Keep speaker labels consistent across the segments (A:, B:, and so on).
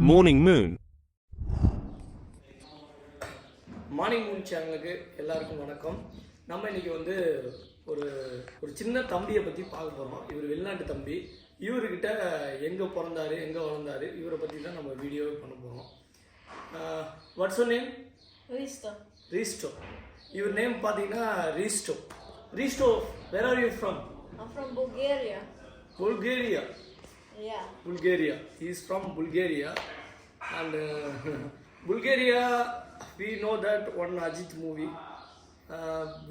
A: Morning Moon.
B: Morning Moon சேனலுக்கு எல்லாருக்கும் வணக்கம். நம்ம இன்னைக்கு வந்து ஒரு ஒரு சின்ன தம்பியை பற்றி பார்க்க போகிறோம். இவர் வெளிநாட்டு தம்பி. இவர்கிட்ட எங்கே பிறந்தாரு, எங்கே வளர்ந்தாரு, இவரை பற்றி தான் நம்ம வீடியோவே பண்ண போகிறோம். What's your name?
C: Risto.
B: Risto. இவர் நேம் பார்த்தீங்கன்னா Risto. Risto, where are you from?
C: I'm from Bulgaria.
B: Bulgaria.
C: Yeah.
B: Bulgaria. He is from Bulgaria. And Bulgaria, we know that one Ajit movie.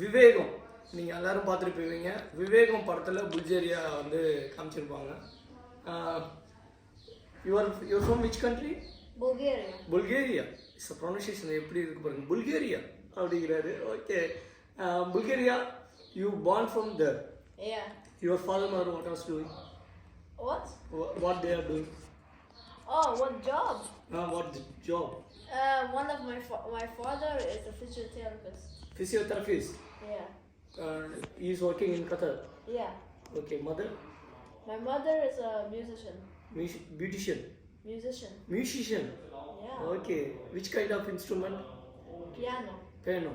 B: Vivegam நீங்கள் எல்லாரும் பார்த்துருப்பீங்க. விவேகம் படத்தில் புல்கேரியா வந்து காமிச்சிருப்பாங்க. Your from which country?
C: Bulgaria.
B: Bulgaria. It's pronunciation எப்படி இருக்கு பாருங்க, Bulgaria அப்படிங்கிறாரு. Okay, Bulgaria. You born from there.
C: Yeah.
B: Your father mother what was doing?
C: What?
B: What they are doing?
C: Oh, what job?
B: What the job?
C: One of my father is a physiotherapist.
B: Physiotherapist.
C: Yeah.
B: He is working in Qatar.
C: Yeah.
B: Okay, mother?
C: My mother is a musician.
B: Beautician. Musician.
C: Yeah.
B: Okay. Which kind of instrument?
C: Piano.
B: Piano.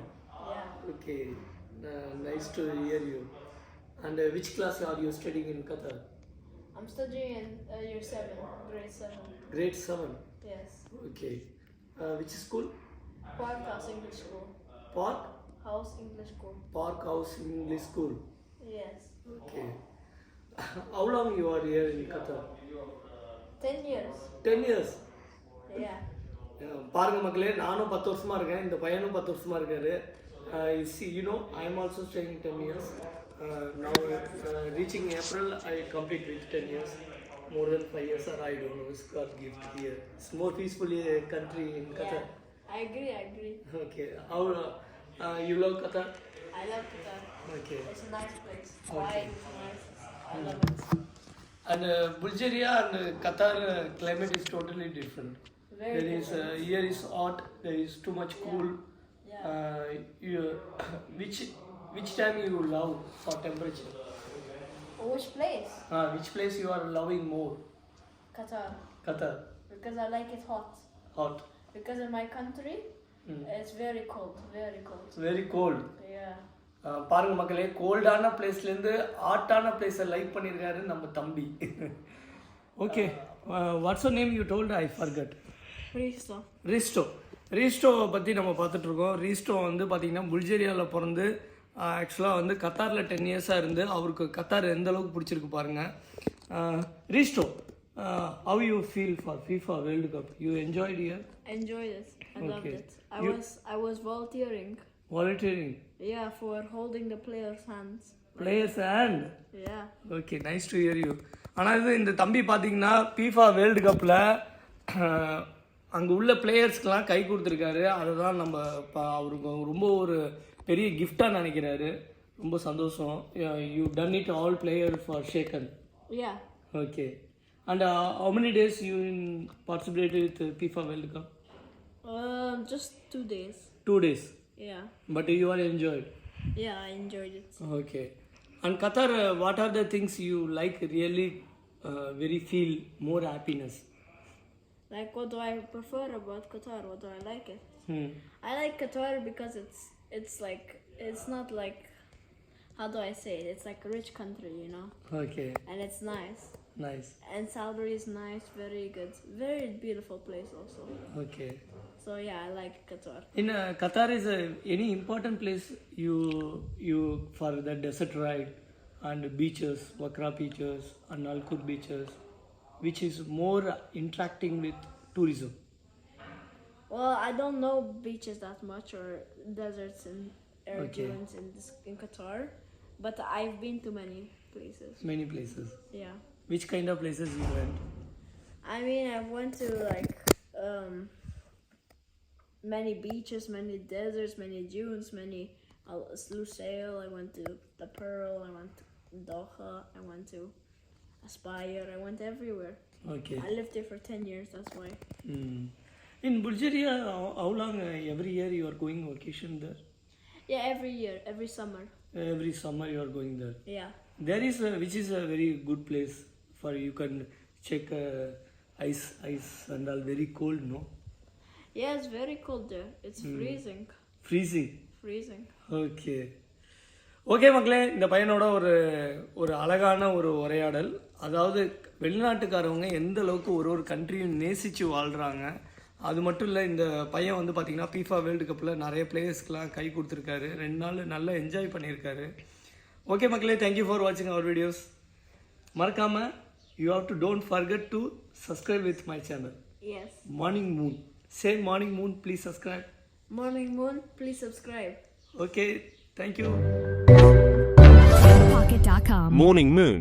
C: Yeah.
B: Okay. Nice to hear you. And which class are you studying in Qatar?
C: I'm studying in year 7, grade 7.
B: Grade 7.
C: Yes.
B: Okay. Which school?
C: Park House English School.
B: Park?
C: House English School.
B: Park House English School.
C: Yes.
B: Okay. How long you are here in Qatar?
C: 10 years.
B: 10 years.
C: Yeah.
B: பாருங்க மக்களே, நானும் 10 வருஷமா இருக்கேன், இந்த பையனும் 10 வருஷமா இருக்காரு. You know, I am also staying 10 years. Now reaching April, I complete with 10 years. More than 5 years, or I don't know. It's God gift here. It's more peaceful country in Qatar.
C: Yeah. I agree.
B: Okay. How you love Qatar?
C: I love Qatar.
B: Okay.
C: It's a nice place.
B: Okay.
C: Quiet, it's nice. I love it.
B: And Bulgaria and Qatar climate is totally different.
C: Very
B: There is
C: different.
B: here is hot. There is too much cool.
C: Yeah.
B: Which time you love for temperature?
C: Which place?
B: Which place you are loving more?
C: Qatar.
B: Qatar.
C: Because I like it hot.
B: Hot.
C: Because in my country, it's very cold. Very cold.
B: It's very cold.
C: Yeah.
B: பாருங்க மக்களே, கோல்டான பிளேஸ்லேருந்து ஹாட்டான பிளேஸை like பண்ணியிருக்காரு நம்ம தம்பி. Okay, what's your name? You told, I forgot.
C: Risto.
B: ரீஸ்டோவை பற்றி நம்ம பார்த்துட்ருக்கோம். ரீஸ்டோ வந்து பார்த்திங்கன்னா புல்கேரியாவில் பிறந்து ஆக்சுவலாக வந்து கத்தாரில் 10 இயர்ஸாக இருந்து அவருக்கு கத்தார் எந்த அளவுக்கு பிடிச்சிருக்கு பாருங்கள். ரீஸ்டோ, how you feel for FIFA World Cup? You enjoyed here?
C: Enjoyed it. I loved
B: Okay.
C: it. I was volunteering.
B: Volunteering.
C: Yeah, for holding the players' hands.
B: Players hand.
C: Yeah.
B: Okay, nice to hear you. ஆனால் இது இந்த தம்பி பார்த்தீங்கன்னா FIFA world கப்பில் அங்கே உள்ள பிளேயர்ஸ்க்கெலாம் கை கொடுத்துருக்காரு. அதை தான் நம்ம அவருக்கு ரொம்ப ஒரு பெரிய கிஃப்டாக நினைக்கிறாரு. ரொம்ப சந்தோஷம். You done it all player for shake hand.
C: Yeah.
B: Okay. And how many days you participated with FIFA World Cup?
C: Just 2 days.
B: 2 days.
C: Yeah.
B: But you are enjoyed.
C: Yeah, I enjoyed it.
B: Okay. And Qatar, what are the things you like really very feel more happiness?
C: Like, what do I prefer about Qatar? What do I like it? I like Qatar because it's like, it's not like, how do I say it? It's like a rich country, you know?
B: Okay.
C: And it's nice.
B: Nice.
C: And salary is nice, very good. Very beautiful place also.
B: Okay.
C: So yeah, I like Qatar.
B: In Qatar is any important place you for the desert ride and beaches, Wakra beaches and Al Qud beaches, which is more interacting with tourism?
C: Well, I don't know beaches that much or deserts and air
B: Okay.
C: dunes in Qatar, but I've been to many places.
B: Many places.
C: Yeah.
B: Which kind of places you went?
C: I mean, I went to like many beaches, many deserts, many dunes, many Lusail. I went to the Pearl. I went to Doha. I went to Aspire. I went everywhere.
B: Okay.
C: I lived there for 10 years. That's why.
B: In Bulgaria, how long every year you are going vacation there?
C: Yeah, every year, every summer.
B: Every summer you are going there.
C: Yeah.
B: There is which is a very good place for you can check ice and all very cold, no?
C: Yeah, it's very cold there. It's freezing.
B: Freezing. Okay மக்களே, இந்த பையனோட ஒரு அழகான ஒரு உரையாடல். அதாவது வெளிநாட்டுக்காரவங்க எந்த அளவுக்கு ஒரு கண்ட்ரியும் நேசித்து வாழ்கிறாங்க. அது மட்டும் இல்லை, இந்த பையன் வந்து பார்த்திங்கன்னா FIFA வேர்ல்டு கப்பில் நிறைய பிளேயர்ஸ்க்கெலாம் கை கொடுத்துருக்காரு. 2 நாள் நல்லா என்ஜாய் பண்ணியிருக்காரு. ஓகே மக்களே, தேங்க்யூ ஃபார் வாட்சிங் அவர் வீடியோஸ். மறக்காமல் you have to don't forget to subscribe with my channel.
C: Yes.
B: Morning Moon. Say Morning Moon, please subscribe.
C: Morning Moon, please subscribe.
B: Okay, thank you.
A: Pocket.com.
D: Morning Moon.